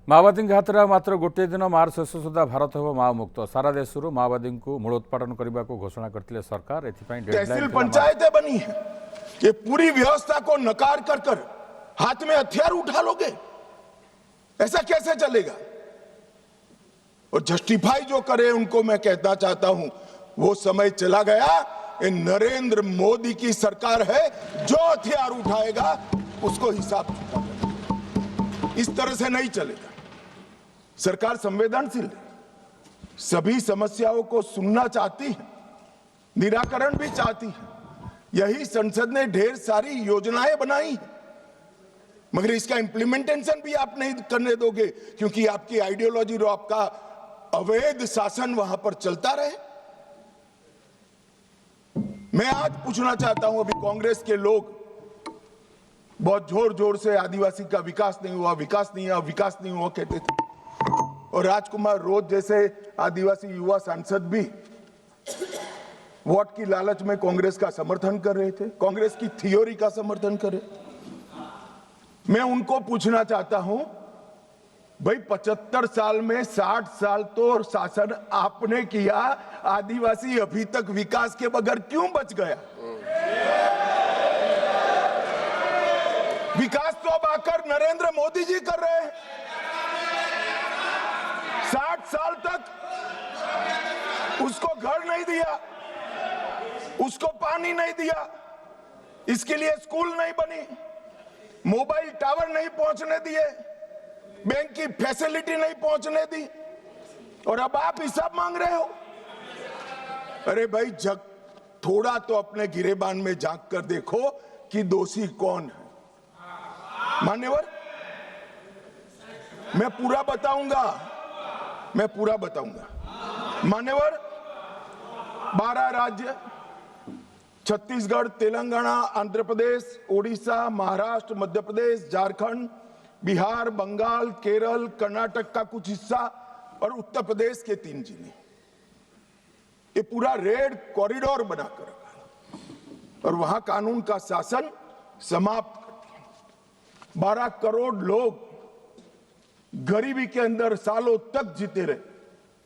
माओवादी हाथ मात्र गोटे दिन मार्च शेष सुधा भारत हो माओ मुक्त सारा देश माओवादी को मूलोत्पाटन करने को घोषणा करते सरकार तहसील पंचायतें बनी है। ये पूरी व्यवस्था को नकार कर हाथ में हथियार उठा लोगे, ऐसा कैसे चलेगा? और जस्टिफाई जो करे उनको मैं कहना चाहता हूं, वो समय चला गया। ये नरेंद्र मोदी की सरकार है, जो हथियार उठाएगा उसको हिसाब चुकाना। इस तरह से नहीं चलेगा। सरकार संवेदनशील है, सभी समस्याओं को सुनना चाहती है, निराकरण भी चाहती है। यही संसद ने ढेर सारी योजनाएं बनाई है, मगर इसका इंप्लीमेंटेशन भी आप नहीं करने दोगे, क्योंकि आपकी आइडियोलॉजी और आपका अवैध शासन वहां पर चलता रहे। मैं आज पूछना चाहता हूं, अभी कांग्रेस के लोग बहुत जोर जोर से आदिवासी का विकास नहीं हुआ, विकास नहीं हुआ, विकास नहीं हुआ कहते थे, और राजकुमार रोज जैसे आदिवासी युवा सांसद भी वोट की लालच में कांग्रेस का समर्थन कर रहे थे, कांग्रेस की थियोरी का समर्थन कर रहे। मैं उनको पूछना चाहता हूं, भाई 75 साल में 60 साल तो शासन आपने किया, आदिवासी अभी तक विकास के बगैर क्यों बच गया? विकास तो अब आकर नरेंद्र मोदी जी कर रहे हैं। 60 साल तक उसको घर नहीं दिया, उसको पानी नहीं दिया, इसके लिए स्कूल नहीं बनी, मोबाइल टावर नहीं पहुंचने दिए, बैंक की फैसिलिटी नहीं पहुंचने दी, और अब आप हिसाब मांग रहे हो। अरे भाई, जग थोड़ा तो अपने गिरेबान में झांक कर देखो कि दोषी कौन है। मान्यवर, मैं पूरा बताऊंगा। मान्यवर, 12 राज्य छत्तीसगढ़, तेलंगाना, आंध्र प्रदेश, ओडिशा, महाराष्ट्र, मध्य प्रदेश, झारखंड, बिहार, बंगाल, केरल, कर्नाटक का कुछ हिस्सा और उत्तर प्रदेश के 3 जिले, ये पूरा रेड कॉरिडोर बनाकर और वहां कानून का शासन समाप्त कर दिया। 12 करोड़ लोग गरीबी के अंदर सालों तक जीते रहे,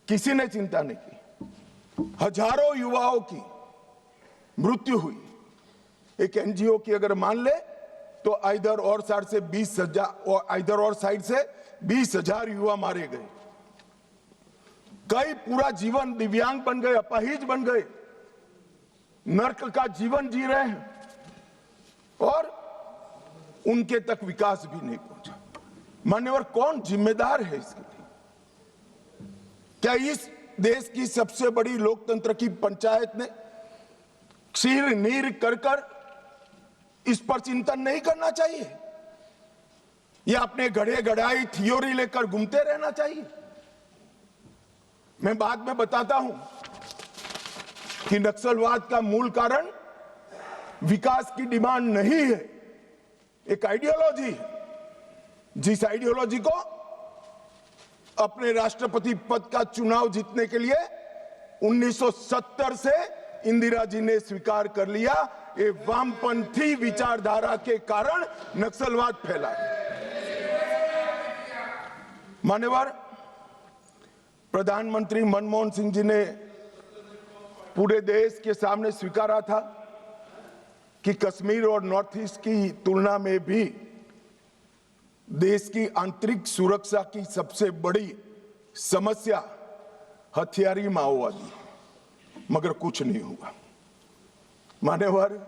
किसी ने चिंता नहीं की। हजारों युवाओं की मृत्यु हुई। एक एनजीओ की अगर मान ले तो इधर और साइड से 20,000 युवा मारे गए। कई पूरा जीवन दिव्यांग बन गए, अपाहिज बन गए, नर्क का जीवन जी रहे हैं, और उनके तक विकास भी नहीं पहुंचा। मान्यवर, कौन जिम्मेदार है इसके लिए? क्या इस देश की सबसे बड़ी लोकतंत्र की पंचायत ने क्षीर नीर कर इस पर चिंतन नहीं करना चाहिए, या अपने गढ़े गढ़ाई थियोरी लेकर घूमते रहना चाहिए? मैं बाद में बताता हूं कि नक्सलवाद का मूल कारण विकास की डिमांड नहीं है, एक आइडियोलॉजी है। जिस आइडियोलॉजी को अपने राष्ट्रपति पद का चुनाव जीतने के लिए 1970 से इंदिरा जी ने स्वीकार कर लिया, ये वामपंथी विचारधारा के कारण नक्सलवाद फैला। मान्यवर, प्रधानमंत्री मनमोहन सिंह जी ने पूरे देश के सामने स्वीकारा था कि कश्मीर और नॉर्थ ईस्ट की तुलना में भी देश की आंतरिक सुरक्षा की सबसे बड़ी समस्या हथियारी माओवादी, मगर कुछ नहीं हुआ। मान्यवर,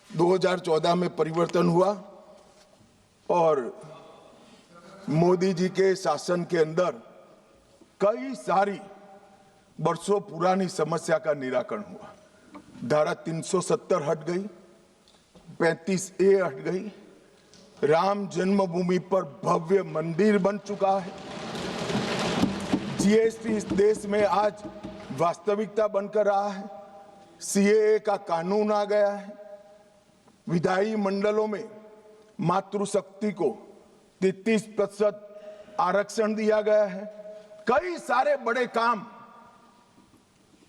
2014 में परिवर्तन हुआ और मोदी जी के शासन के अंदर कई सारी वर्षों पुरानी समस्या का निराकरण हुआ। धारा 370 हट गई, 35A हट गई, राम जन्मभूमि पर भव्य मंदिर बन चुका है, जीएसटी इस देश में आज वास्तविकता बनकर रहा है, सीएए का कानून आ गया है, विधायी मंडलों में मातृशक्ति को 33% आरक्षण दिया गया है। कई सारे बड़े काम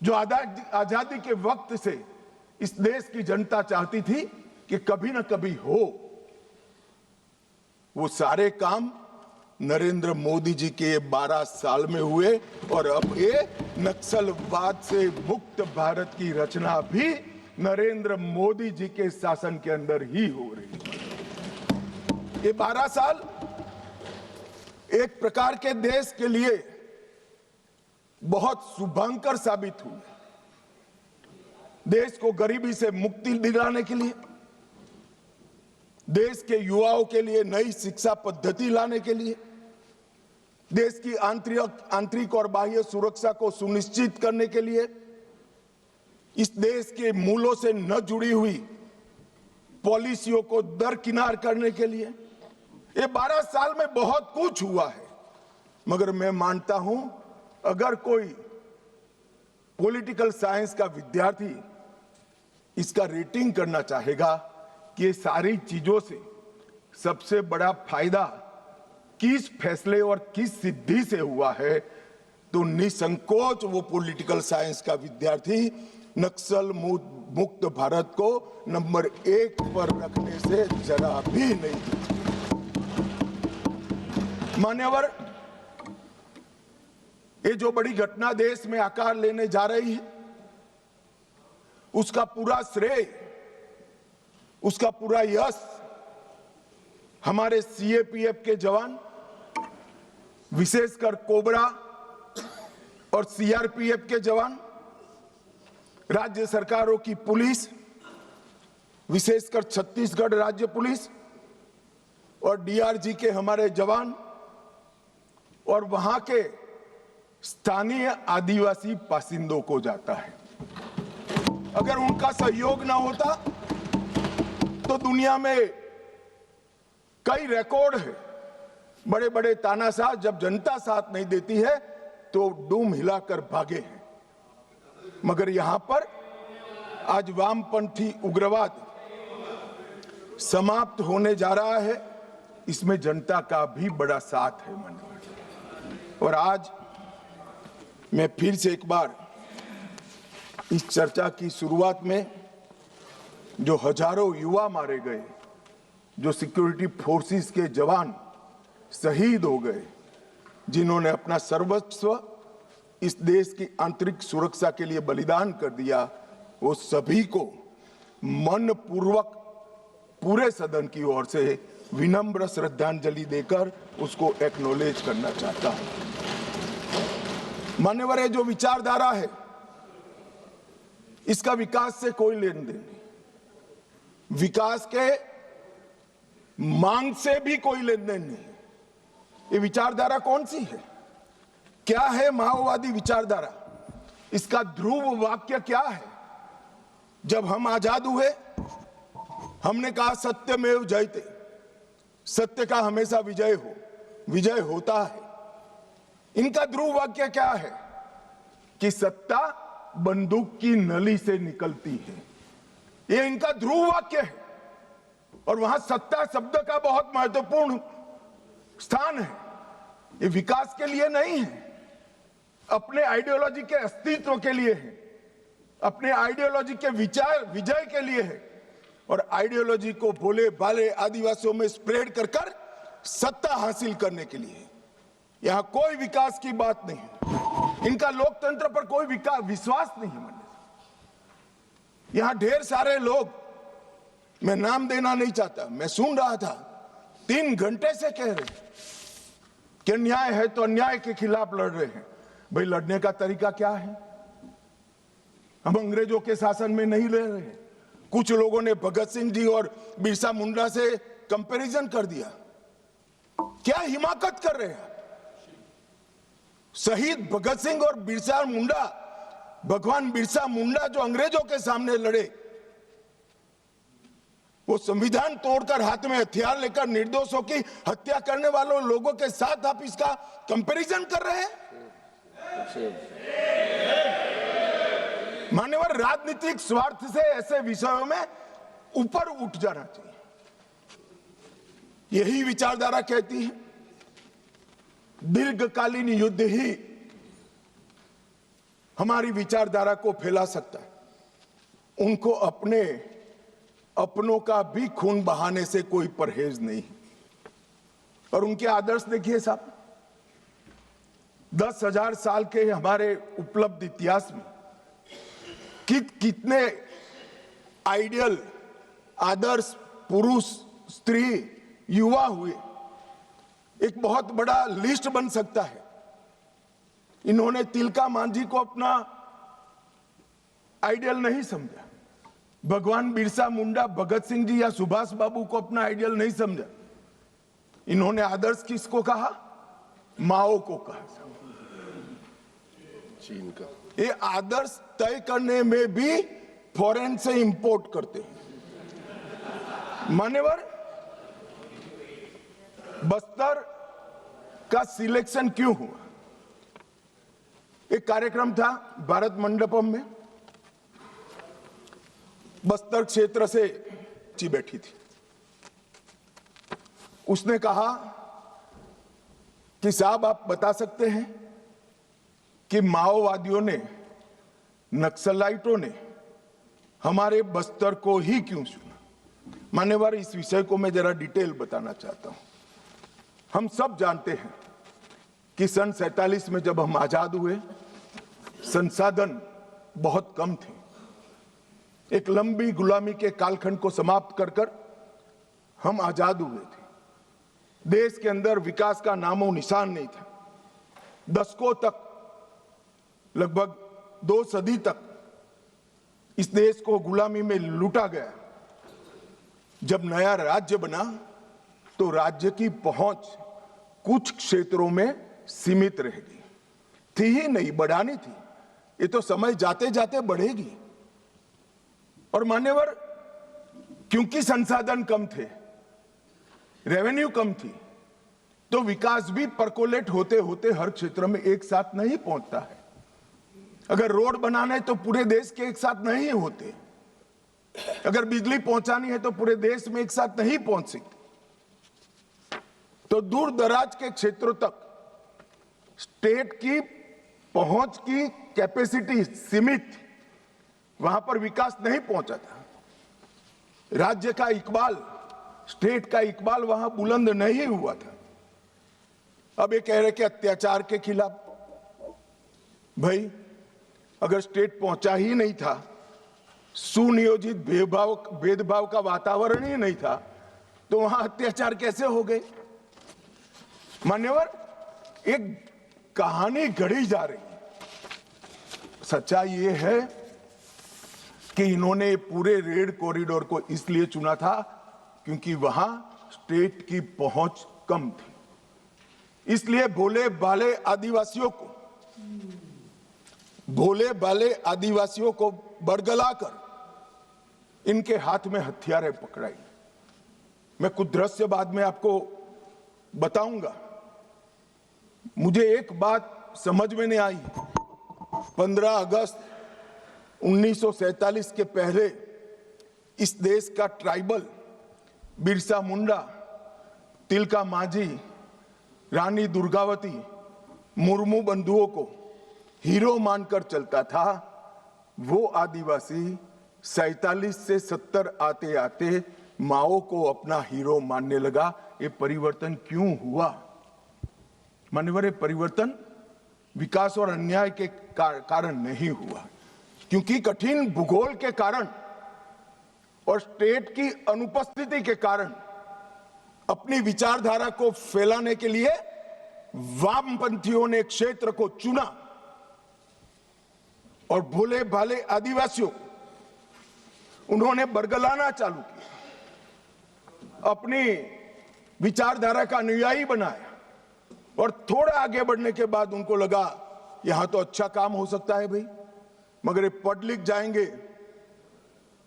जो आजादी के वक्त से इस देश की जनता चाहती थी कि कभी ना कभी हो, वो सारे काम नरेंद्र मोदी जी के 12 साल में हुए और अब ये नक्सलवाद से मुक्त भारत की रचना भी नरेंद्र मोदी जी के शासन के अंदर ही हो रही है। ये 12 साल एक प्रकार के देश के लिए बहुत शुभंकर साबित हुए। देश को गरीबी से मुक्ति दिलाने के लिए, देश के युवाओं के लिए नई शिक्षा पद्धति लाने के लिए, देश की आंतरिक और बाह्य सुरक्षा को सुनिश्चित करने के लिए, इस देश के मूलों से न जुड़ी हुई पॉलिसियों को दरकिनार करने के लिए ये 12 साल में बहुत कुछ हुआ है। मगर मैं मानता हूं, अगर कोई पॉलिटिकल साइंस का विद्यार्थी इसका रेटिंग करना चाहेगा कि ये सारी चीजों से सबसे बड़ा फायदा किस फैसले और किस सिद्धि से हुआ है, तो निसंकोच वो पॉलिटिकल साइंस का विद्यार्थी नक्सल मुक्त भारत को नंबर 1 पर रखने से जरा भी नहीं। मान्यवर, ये जो बड़ी घटना देश में आकार लेने जा रही है, उसका पूरा श्रेय, उसका पूरा यश हमारे सीएपीएफ के जवान, विशेषकर कोबरा और सीआरपीएफ के जवान, राज्य सरकारों की पुलिस, विशेषकर छत्तीसगढ़ राज्य पुलिस और डीआरजी के हमारे जवान और वहां के स्थानीय आदिवासी बासिंदों को जाता है। अगर उनका सहयोग ना होता तो दुनिया में कई रिकॉर्ड है। बड़े बड़े तानाशाह जब जनता साथ नहीं देती है तो डूम हिलाकर भागे हैं। मगर यहां पर आज वामपंथी उग्रवाद समाप्त होने जा रहा है, इसमें जनता का भी बड़ा साथ है। और आज मैं फिर से एक बार इस चर्चा की शुरुआत में जो हजारों युवा मारे गए, जो सिक्योरिटी फोर्सेस के जवान शहीद हो गए, जिन्होंने अपना सर्वस्व इस देश की आंतरिक सुरक्षा के लिए बलिदान कर दिया, वो सभी को मन पूर्वक पूरे सदन की ओर से विनम्र श्रद्धांजलि देकर उसको एक्नॉलेज करना चाहता हूं। मान्यवर, है जो विचारधारा है, इसका विकास से कोई लेन देन नहीं, विकास के मांग से भी कोई लेन देन नहीं। ये विचारधारा कौन सी है? क्या है माओवादी विचारधारा? इसका ध्रुव वाक्य क्या है? जब हम आजाद हुए, हमने कहा सत्यमेव जयते, सत्य का हमेशा विजय हो, विजय होता है। इनका ध्रुव वाक्य क्या है? कि सत्ता बंदूक की नली से निकलती है। ये इनका ध्रुव वाक्य है। और वहां सत्ता शब्द का बहुत महत्वपूर्ण स्थान है। ये विकास के लिए नहीं है, अपने आइडियोलॉजी के अस्तित्व के लिए है, अपने आइडियोलॉजी के विचार विजय के लिए है। और आइडियोलॉजी को भोले भाले आदिवासियों में स्प्रेड कर कर सत्ता हासिल करने के लिए। यहां कोई विकास की बात नहीं है। इनका लोकतंत्र पर कोई विश्वास नहीं है। यहां ढेर सारे लोग, मैं नाम देना नहीं चाहता, मैं सुन रहा था, 3 घंटे से कह रहे हैं कि अन्याय है तो अन्याय के खिलाफ लड़ रहे हैं। भाई, लड़ने का तरीका क्या है? हम अंग्रेजों के शासन में नहीं रह रहे हैं। कुछ लोगों ने भगत सिंह जी और बिरसा मुंडा से कंपैरिजन कर दिया। क्या हिमाकत कर रहे हैं? शहीद भगत सिंह और बिरसा मुंडा, भगवान बिरसा मुंडा जो अंग्रेजों के सामने लड़े, वो संविधान तोड़कर हाथ में हथियार लेकर निर्दोषों की हत्या करने वालों लोगों के साथ आप इसका कंपैरिजन कर रहे हैं? मान्यवर, राजनीतिक स्वार्थ से ऐसे विषयों में ऊपर उठ जाना चाहिए। यही विचारधारा कहती है दीर्घकालीन युद्ध ही हमारी विचारधारा को फैला सकता है। उनको अपनों का भी खून बहाने से कोई परहेज नहीं। और उनके आदर्श देखिए साहब, 10,000 साल के हमारे उपलब्ध इतिहास में कितने आइडियल आदर्श पुरुष, स्त्री, युवा हुए, एक बहुत बड़ा लिस्ट बन सकता है। इन्होंने तिलका मांझी को अपना आइडियल नहीं समझा, भगवान बिरसा मुंडा, भगत सिंह जी या सुभाष बाबू को अपना आइडियल नहीं समझा। इन्होंने आदर्श किसको कहा? माओ को कहा। चीन का ये आदर्श तय करने में भी फॉरेन से इंपोर्ट करते हैं। मान्यवर, बस्तर का सिलेक्शन क्यों हुआ? एक कार्यक्रम था भारत मंडपम में, बस्तर क्षेत्र से ची बैठी थी। उसने कहा कि साहब आप बता सकते हैं कि माओवादियों ने, नक्सलाइटों ने हमारे बस्तर को ही क्यों चुना? मान्यवर, इस विषय को मैं जरा डिटेल बताना चाहता हूं। हम सब जानते हैं कि सन 47 में जब हम आजाद हुए, संसाधन बहुत कम थे। एक लंबी गुलामी के कालखंड को समाप्त कर कर हम आजाद हुए थे। देश के अंदर विकास का नामो निशान नहीं था। दशकों तक, लगभग 2 सदी तक इस देश को गुलामी में लूटा गया। जब नया राज्य बना तो राज्य की पहुंच कुछ क्षेत्रों में सीमित रह गई थी ही नहीं, बढ़ानी थी। ये तो समय जाते जाते बढ़ेगी। और मान्यवर, क्योंकि संसाधन कम थे, रेवेन्यू कम थी, तो विकास भी परकोलेट होते होते हर क्षेत्र में एक साथ नहीं पहुंचता है। अगर रोड बनाना है तो पूरे देश के एक साथ नहीं होते। अगर बिजली पहुंचानी है तो पूरे देश में एक साथ नहीं पहुंच सकती। तो दूर दराज के क्षेत्रों तक स्टेट की पहुंच की कैपेसिटी सीमित, वहां पर विकास नहीं पहुंचा था। राज्य का इकबाल, स्टेट का इकबाल वहां बुलंद नहीं हुआ था। अब ये कह रहे कि अत्याचार के खिलाफ, भाई अगर स्टेट पहुंचा ही नहीं था, सुनियोजित भेदभाव का वातावरण ही नहीं था, तो वहां अत्याचार कैसे हो गए? मान्यवर, एक कहानी गढ़ी जा रही है। सच्चाई ये है कि इन्होंने पूरे रेड कॉरिडोर को इसलिए चुना था क्योंकि वहां स्टेट की पहुंच कम थी। इसलिए भोले भाले आदिवासियों को बरगलाकर इनके हाथ में हथियारें पकड़ाई। मैं कुछ दृश्य बाद में आपको बताऊंगा। मुझे एक बात समझ में नहीं आई। 15 अगस्त 1947 के पहले इस देश का ट्राइबल बिरसा मुंडा, तिलका मांझी, रानी दुर्गावती, मुर्मू बंधुओं को हीरो मानकर चलता था। वो आदिवासी 47 से 70 आते आते माओ को अपना हीरो मानने लगा। ये परिवर्तन क्यों हुआ? मान्यवर, परिवर्तन विकास और अन्याय के कारण नहीं हुआ, क्योंकि कठिन भूगोल के कारण और स्टेट की अनुपस्थिति के कारण अपनी विचारधारा को फैलाने के लिए वामपंथियों ने क्षेत्र को चुना और भोले भाले आदिवासियों उन्होंने बरगलाना चालू किया, अपनी विचारधारा का अनुयायी बनाया। और थोड़ा आगे बढ़ने के बाद उनको लगा यहां तो अच्छा काम हो सकता है भाई, मगर ये पढ़ लिख जाएंगे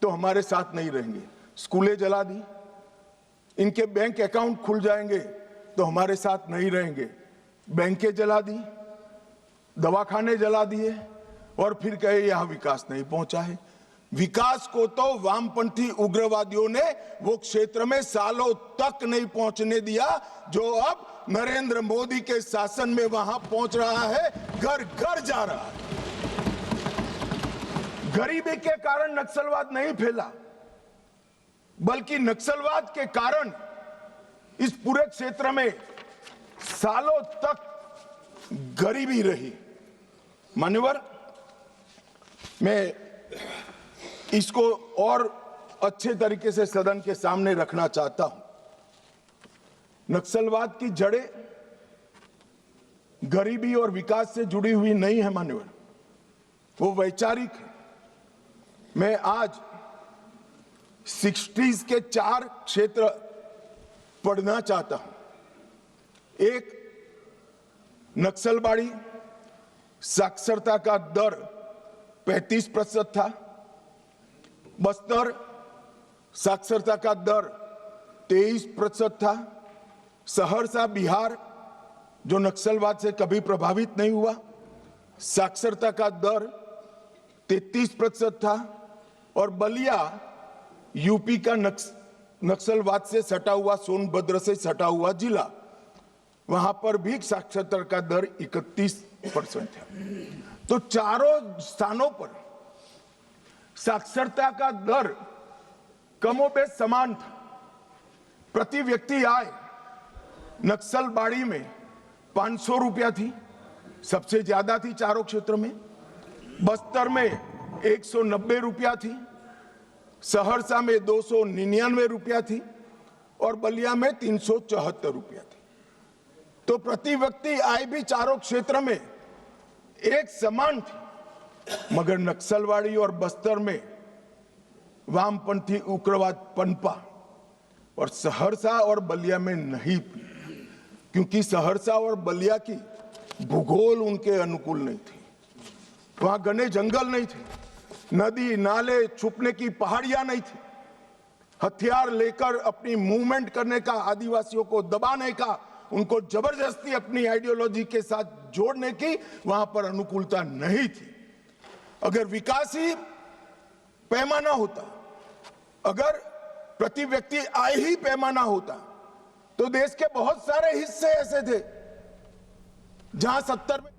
तो हमारे साथ नहीं रहेंगे। स्कूलें जला दी, इनके बैंक अकाउंट खुल जाएंगे तो हमारे साथ नहीं रहेंगे। बैंकें जला दी, दवाखाने जला दिए और फिर कहे यहां विकास नहीं पहुंचा है। विकास को तो वामपंथी उग्रवादियों ने वो क्षेत्र में सालों तक नहीं पहुंचने दिया, जो अब नरेंद्र मोदी के शासन में वहां पहुंच रहा है, घर घर जा रहा है। गरीबी के कारण नक्सलवाद नहीं फैला, बल्कि नक्सलवाद के कारण इस पूरे क्षेत्र में सालों तक गरीबी रही। मान्यवर, मैं इसको और अच्छे तरीके से सदन के सामने रखना चाहता हूं। नक्सलवाद की जड़ें गरीबी और विकास से जुड़ी हुई नहीं है मान्यवर, वो वैचारिक है। मैं आज 60s के 4 क्षेत्र पढ़ना चाहता हूं। एक, नक्सलबाड़ी साक्षरता का दर 35% था। बस्तर साक्षरता का दर 23% था। सहरसा बिहार, जो नक्सलवाद से कभी प्रभावित नहीं हुआ, साक्षरता का दर 33% था। और बलिया यूपी का नक्सलवाद से सटा हुआ, सोनभद्र से सटा हुआ जिला, वहां पर भी साक्षरता का दर 31% है। तो चारों स्थानों पर साक्षरता का दर कमोबेश समान था। प्रति व्यक्ति आय नक्सलबाड़ी में 500 रुपया थी, सबसे ज्यादा थी चारों क्षेत्र में। बस्तर में 190 रुपया थी, सहरसा में 299 रुपया थी और बलिया में 374 रुपया थी। तो प्रति व्यक्ति आय भी चारों क्षेत्र में एक समान थी, मगर नक्सलवाड़ी और बस्तर में वामपंथी उग्रवाद पनपा और सहरसा और बलिया में नहीं, क्योंकि सहरसा और बलिया की भूगोल उनके अनुकूल नहीं थी। वहां घने जंगल नहीं थे, नदी नाले, छुपने की पहाड़ियां नहीं थी। हथियार लेकर अपनी मूवमेंट करने का, आदिवासियों को दबाने का, उनको जबरदस्ती अपनी आइडियोलॉजी के साथ जोड़ने की वहां पर अनुकूलता नहीं थी। अगर विकासी पैमाना होता, अगर प्रति व्यक्ति आय ही पैमाना होता, तो देश के बहुत सारे हिस्से ऐसे थे जहां 70 में